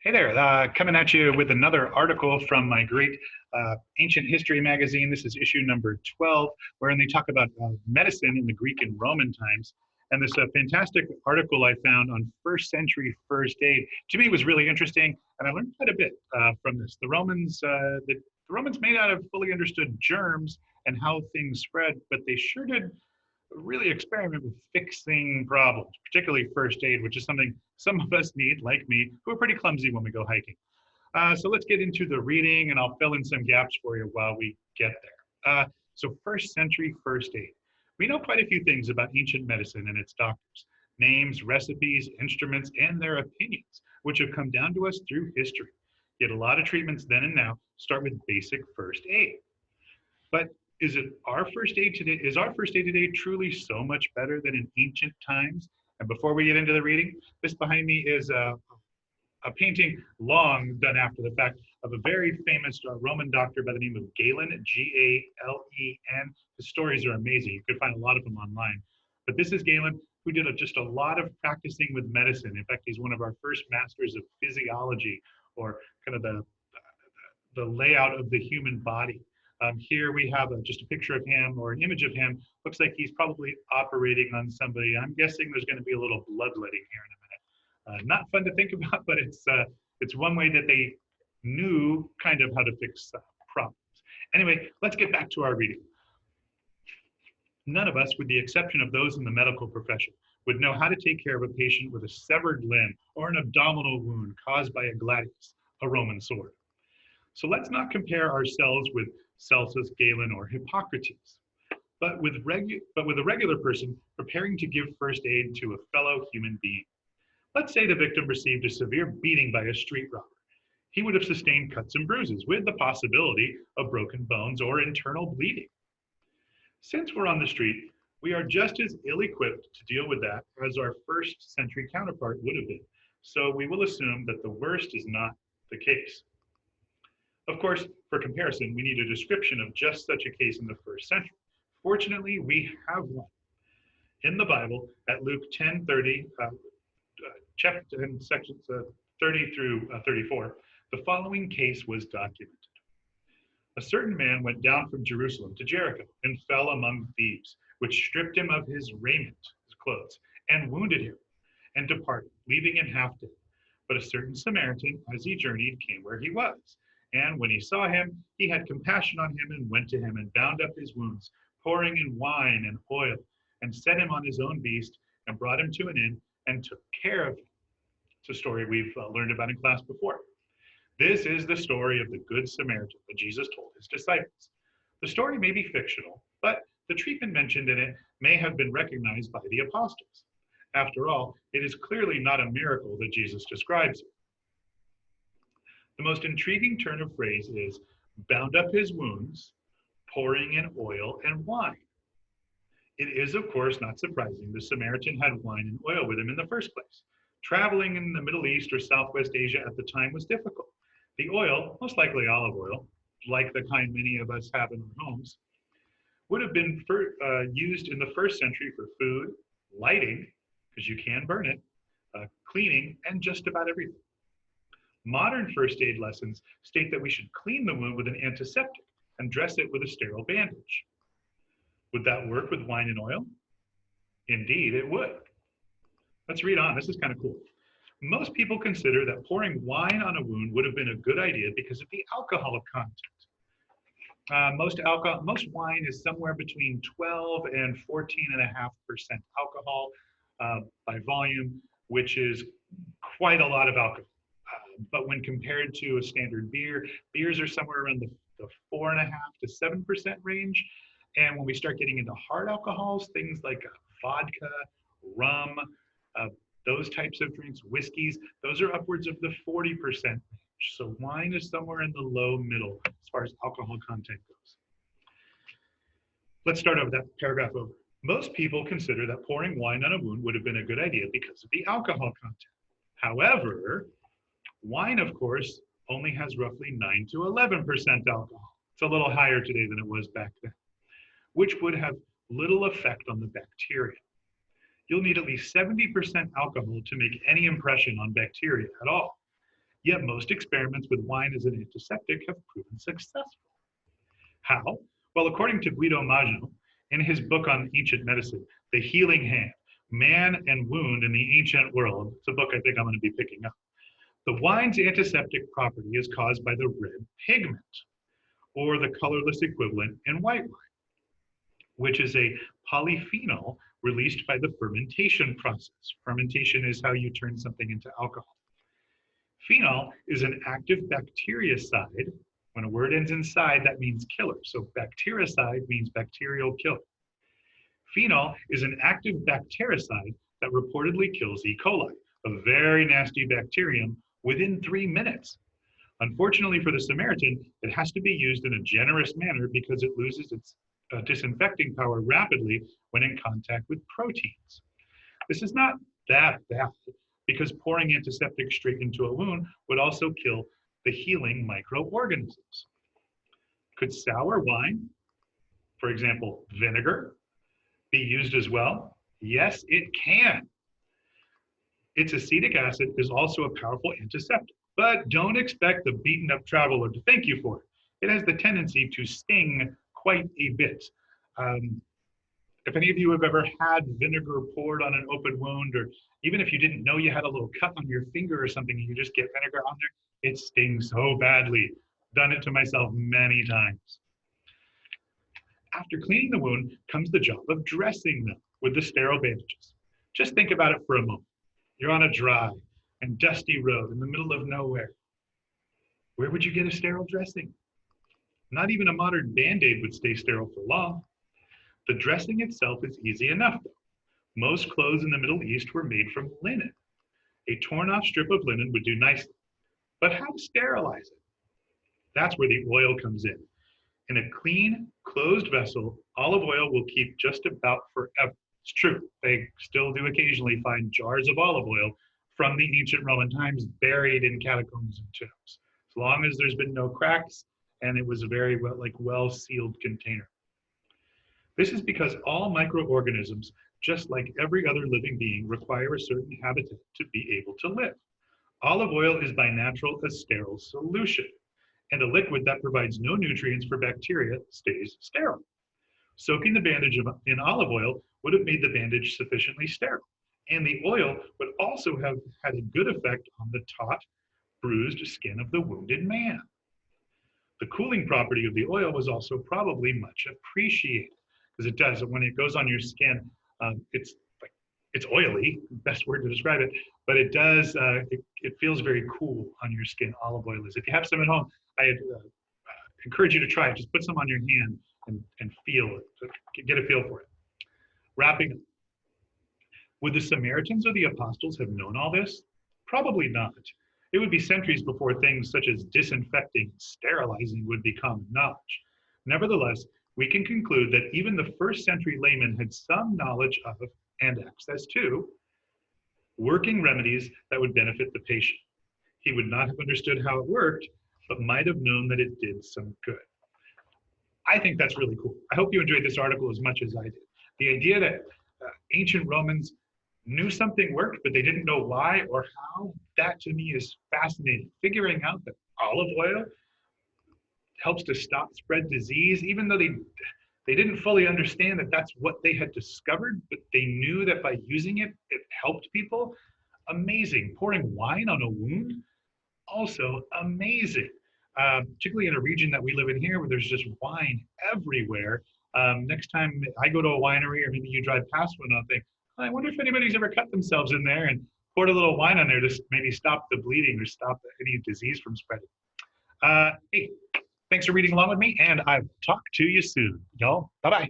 Hey there, coming at you with another article from my great ancient history magazine. This is issue number 12, wherein they talk about medicine in the Greek and Roman times. And this fantastic article I found on first century first aid to me was really interesting, and I learned quite a bit from this. The Romans may not have fully understood germs and how things spread, but they sure did really experiment with fixing problems, particularly first aid, which is something some of us need, like me, who are pretty clumsy when we go hiking. So let's get into the reading, and I'll fill in some gaps for you while we get there. So first century first aid. We know quite a few things about ancient medicine and its doctors, names, recipes, instruments, and their opinions, which have come down to us through history. Yet a lot of treatments then and now start with basic first aid. But is it our first aid today? Is our first aid today truly so much better than in ancient times? And before we get into the reading, this behind me is a painting long done after the fact of a very famous Roman doctor by the name of Galen, Galen. His stories are amazing. You could find a lot of them online. But this is Galen, who did just a lot of practicing with medicine. In fact, he's one of our first masters of physiology, or kind of the layout of the human body. Here we have just a picture of him, or an image of him. Looks like he's probably operating on somebody. I'm guessing there's going to be a little bloodletting here in a minute. Not fun to think about, but it's one way that they knew kind of how to fix problems. Anyway, let's get back to our reading. None of us, with the exception of those in the medical profession, would know how to take care of a patient with a severed limb or an abdominal wound caused by a gladius, a Roman sword. So let's not compare ourselves with Celsus, Galen, or Hippocrates, but with a regular person preparing to give first aid to a fellow human being. Let's say the victim received a severe beating by a street robber. He would have sustained cuts and bruises with the possibility of broken bones or internal bleeding. Since we're on the street, we are just as ill-equipped to deal with that as our first century counterpart would have been. So we will assume that the worst is not the case. Of course, for comparison, we need a description of just such a case in the first century. Fortunately, we have one. In the Bible, at Luke 10:30, chapter in sections 30 through 34, the following case was documented. A certain man went down from Jerusalem to Jericho and fell among thieves, which stripped him of his raiment, his clothes, and wounded him, and departed, leaving him half dead. But a certain Samaritan, as he journeyed, came where he was. And when he saw him, he had compassion on him and went to him and bound up his wounds, pouring in wine and oil, and set him on his own beast and brought him to an inn and took care of him. It's a story we've learned about in class before. This is the story of the Good Samaritan that Jesus told his disciples. The story may be fictional, but the treatment mentioned in it may have been recognized by the apostles. After all, it is clearly not a miracle that Jesus describes it. The most intriguing turn of phrase is bound up his wounds, pouring in oil and wine. It is, of course, not surprising the Samaritan had wine and oil with him in the first place. Traveling in the Middle East or Southwest Asia at the time was difficult. The oil, most likely olive oil, like the kind many of us have in our homes, would have been used in the first century for food, lighting, because you can burn it, cleaning, and just about everything. Modern first aid lessons state that we should clean the wound with an antiseptic and dress it with a sterile bandage. Would that work with wine and oil? Indeed, it would. Let's read on. This is kind of cool. Most people consider that pouring wine on a wound would have been a good idea because of the alcohol content. Most wine is somewhere between 12 and 14.5% alcohol by volume, which is quite a lot of alcohol. But when compared to a standard beer, beers are somewhere around the 4.5 to 7% range. And when we start getting into hard alcohols, things like vodka, rum, those types of drinks, whiskeys, those are upwards of the 40% range. So wine is somewhere in the low middle as far as alcohol content goes. Let's start over that paragraph over. Most people consider that pouring wine on a wound would have been a good idea because of the alcohol content. However, wine, of course, only has roughly 9 to 11% alcohol. It's a little higher today than it was back then, which would have little effect on the bacteria. You'll need at least 70% alcohol to make any impression on bacteria at all. Yet most experiments with wine as an antiseptic have proven successful. How? Well, according to Guido Magno, in his book on ancient medicine, The Healing Hand, Man and Wound in the Ancient World, it's a book I think I'm going to be picking up. The wine's antiseptic property is caused by the red pigment, or the colorless equivalent in white wine, which is a polyphenol released by the fermentation process. Fermentation is how you turn something into alcohol. Phenol is an active bactericide. When a word ends in "cide," that means killer. So bactericide means bacterial killer. Phenol is an active bactericide that reportedly kills E. coli, a very nasty bacterium, within 3 minutes. Unfortunately for the Samaritan, it has to be used in a generous manner because it loses its disinfecting power rapidly when in contact with proteins. This is not that bad because pouring antiseptic straight into a wound would also kill the healing microorganisms. Could sour wine, for example, vinegar, be used as well? Yes, it can. Its acetic acid is also a powerful antiseptic, but don't expect the beaten up traveler to thank you for it. It has the tendency to sting quite a bit. If any of you have ever had vinegar poured on an open wound, or even if you didn't know you had a little cut on your finger or something and you just get vinegar on there, it stings so badly. Done it to myself many times. After cleaning the wound comes the job of dressing them with the sterile bandages. Just think about it for a moment. You're on a dry and dusty road in the middle of nowhere. Where would you get a sterile dressing? Not even a modern Band-Aid would stay sterile for long. The dressing itself is easy enough, though. Most clothes in the Middle East were made from linen. A torn-off strip of linen would do nicely. But how to sterilize it? That's where the oil comes in. In a clean, closed vessel, olive oil will keep just about forever. It's true, they still do occasionally find jars of olive oil from the ancient Roman times buried in catacombs and tombs, as long as there's been no cracks and it was a very well-sealed container. This is because all microorganisms, just like every other living being, require a certain habitat to be able to live. Olive oil is by natural a sterile solution, and a liquid that provides no nutrients for bacteria stays sterile. Soaking the bandage in olive oil would have made the bandage sufficiently sterile, and the oil would also have had a good effect on the taut, bruised skin of the wounded man. The cooling property of the oil was also probably much appreciated, because it does, when it goes on your skin, it's oily, best word to describe it, but it does, it feels very cool on your skin, olive oil is. If you have some at home, I encourage you to try it. Just put some on your hand and feel it, get a feel for it. Wrapping up. Would the Samaritans or the apostles have known all this? Probably not. It would be centuries before things such as disinfecting, sterilizing would become knowledge. Nevertheless, we can conclude that even the first century layman had some knowledge of and access to working remedies that would benefit the patient. He would not have understood how it worked, but might have known that it did some good. I think that's really cool. I hope you enjoyed this article as much as I did. The idea that ancient Romans knew something worked, but they didn't know why or how, that to me is fascinating. Figuring out that olive oil helps to stop spread disease, even though they didn't fully understand that that's what they had discovered, but they knew that by using it, it helped people. Amazing. Pouring wine on a wound, also amazing. Particularly in a region that we live in here where there's just wine everywhere. Next time I go to a winery or maybe you drive past one, I'll think, I wonder if anybody's ever cut themselves in there and poured a little wine on there to maybe stop the bleeding or stop any disease from spreading. Hey, thanks for reading along with me, and I will talk to you soon. Y'all, bye-bye.